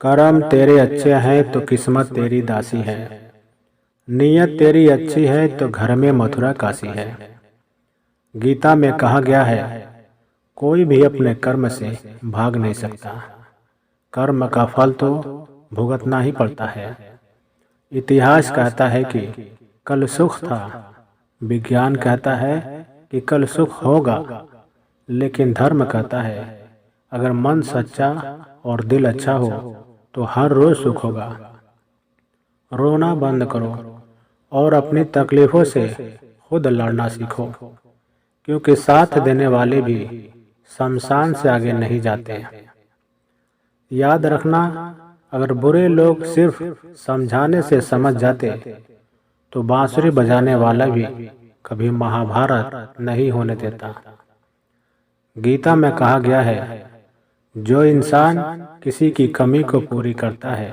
कर्म तेरे अच्छे हैं तो किस्मत तेरी दासी है। नीयत तेरी अच्छी है तो घर में मथुरा काशी है। गीता में कहा गया है, कोई भी अपने कर्म से भाग नहीं सकता। कर्म का फल तो भुगतना ही पड़ता है। इतिहास कहता है कि कल सुख था, विज्ञान कहता है कि कल सुख होगा, लेकिन धर्म कहता है अगर मन सच्चा और दिल अच्छा हो तो हर रोज सुख होगा। रोना बंद करो और अपनी तकलीफों से खुद लड़ना सीखो, क्योंकि साथ देने वाले भी शमशान से आगे नहीं जाते। याद रखना, अगर बुरे लोग सिर्फ समझाने से समझ जाते तो बांसुरी बजाने वाला भी कभी महाभारत नहीं होने देता। गीता में कहा गया है, जो इंसान किसी की कमी को पूरी करता है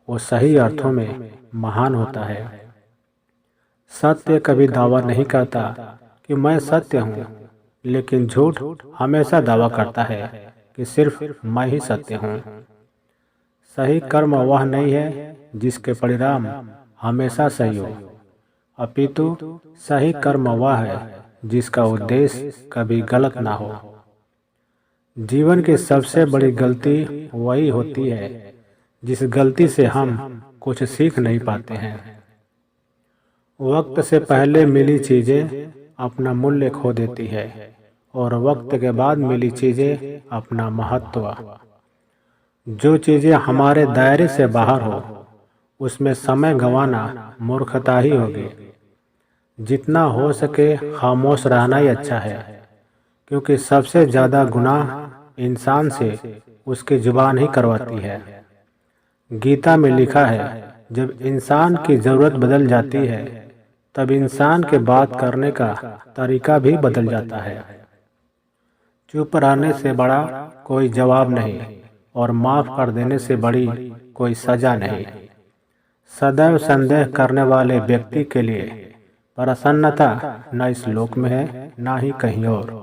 वो सही अर्थों में महान होता है। सत्य कभी दावा नहीं करता कि मैं सत्य हूँ, लेकिन झूठ हमेशा दावा करता है कि सिर्फ मैं ही सत्य हूँ। सही कर्म वह नहीं है जिसके परिणाम हमेशा सही हो, अपितु सही कर्म वह है जिसका उद्देश्य कभी गलत ना हो। जीवन की सबसे बड़ी गलती वही होती है जिस गलती से हम कुछ सीख नहीं पाते हैं। वक्त से पहले मिली चीजें अपना मूल्य खो देती है और वक्त के बाद मिली चीजें अपना महत्व। जो चीजें हमारे दायरे से बाहर हो उसमें समय गंवाना मूर्खता ही होगी। जितना हो सके खामोश रहना ही अच्छा है, क्योंकि सबसे ज्यादा गुनाह इंसान से उसकी जुबान ही करवाती है। गीता में लिखा है, जब इंसान की जरूरत बदल जाती है तब इंसान के बात करने का तरीका भी बदल जाता है। चुप रहने से बड़ा कोई जवाब नहीं और माफ कर देने से बड़ी कोई सजा नहीं। सदैव संदेह करने वाले व्यक्ति के लिए प्रसन्नता न इस लोक में है न ही कहीं और।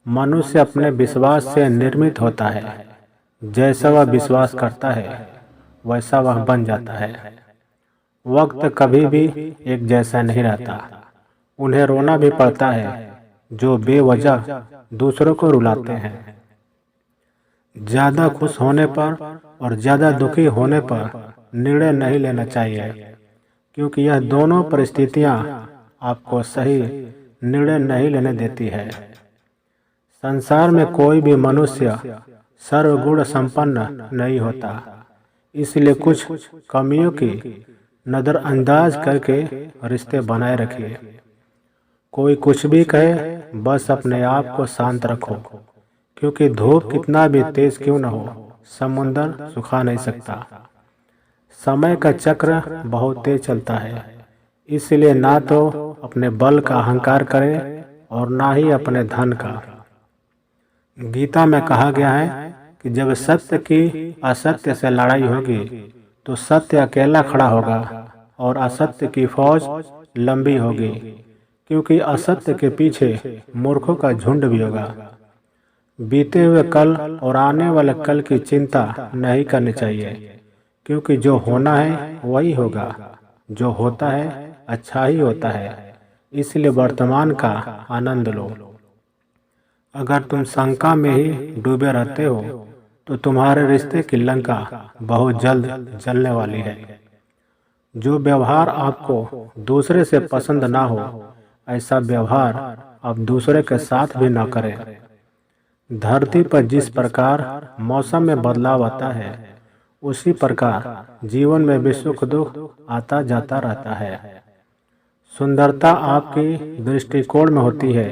मनुष्य अपने विश्वास से निर्मित होता है। जैसा वह विश्वास करता है वैसा वह बन जाता है। वक्त कभी भी एक जैसा नहीं रहता। उन्हें रोना भी पड़ता है जो बेवजह दूसरों को रुलाते हैं। ज्यादा खुश होने पर और ज्यादा दुखी होने पर निर्णय नहीं लेना चाहिए, क्योंकि यह दोनों परिस्थितियां आपको सही निर्णय नहीं लेने देती है। संसार में कोई भी मनुष्य सर्वगुण संपन्न नहीं होता, इसलिए कुछ कमियों की नजरअंदाज करके रिश्ते बनाए रखिए। कोई कुछ भी कहे, बस अपने आप को शांत रखो, क्योंकि धूप कितना भी तेज क्यों न हो समुंदर सुखा नहीं सकता। समय का चक्र बहुत तेज चलता है, इसलिए ना तो अपने बल का अहंकार करें और ना ही अपने धन का। गीता में कहा गया है कि जब सत्य की असत्य से लड़ाई होगी तो सत्य अकेला खड़ा होगा और असत्य की फौज लंबी होगी, क्योंकि असत्य के पीछे मूर्खों का झुंड भी होगा। बीते हुए कल और आने वाले कल की चिंता नहीं करनी चाहिए, क्योंकि जो होना है वही होगा। जो होता है अच्छा ही होता है, इसलिए वर्तमान का आनंद लो। अगर तुम शंका में ही डूबे रहते हो तो तुम्हारे रिश्ते की लंका बहुत जल्द जलने वाली है। जो व्यवहार आपको दूसरे से पसंद ना हो, ऐसा व्यवहार आप दूसरे के साथ भी ना करें। धरती पर जिस प्रकार मौसम में बदलाव आता है, उसी प्रकार जीवन में भी सुख दुख आता जाता रहता है। सुंदरता आपकी दृष्टिकोण में होती है।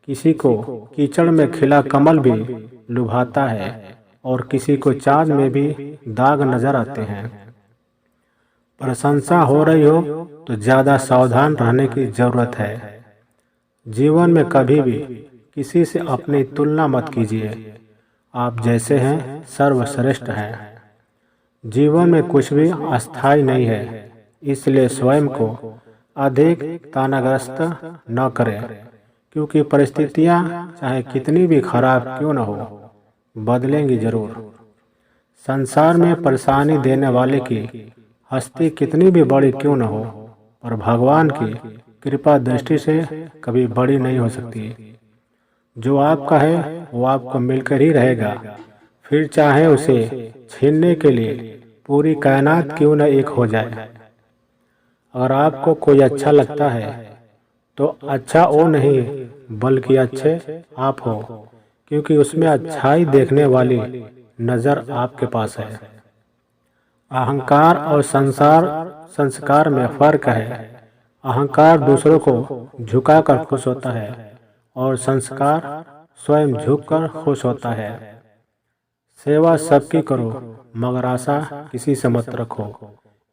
किसी को कीचड़ में खिला कमल भी लुभाता है और किसी को चाँद में भी दाग नजर आते हैं। प्रशंसा हो रही हो तो ज्यादा सावधान रहने की जरूरत है। जीवन में कभी भी किसी से अपनी तुलना मत कीजिए। आप जैसे हैं सर्वश्रेष्ठ हैं। जीवन में कुछ भी अस्थायी नहीं है, इसलिए स्वयं को अधिक तनावग्रस्त न करें, क्योंकि परिस्थितियां चाहे कितनी भी खराब क्यों न हो, बदलेंगी जरूर। संसार में परेशानी देने वाले की हस्ती कितनी भी बड़ी क्यों न हो, पर भगवान की कृपा दृष्टि से कभी बड़ी नहीं हो सकती। जो आपका है वो आपको मिलकर ही रहेगा, फिर चाहे उसे छीनने के लिए पूरी कायनात क्यों न एक हो जाए। अगर आपको कोई अच्छा लगता है तो अच्छा वो नहीं बल्कि अच्छे आप हो, क्योंकि उसमें अच्छाई देखने वाली नजर आपके पास है। अहंकार और संस्कार में फर्क है। अहंकार दूसरों को झुकाकर खुश होता है और संस्कार स्वयं झुककर खुश होता है। सेवा सबकी करो मगर आशा किसी से मत रखो,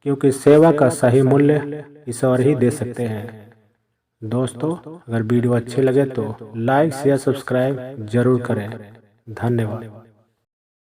क्योंकि सेवा का सही मूल्य ईश्वर ही दे सकते हैं। दोस्तों, अगर वीडियो अच्छे लगे तो लाइक शेयर सब्सक्राइब जरूर करें। धन्यवाद।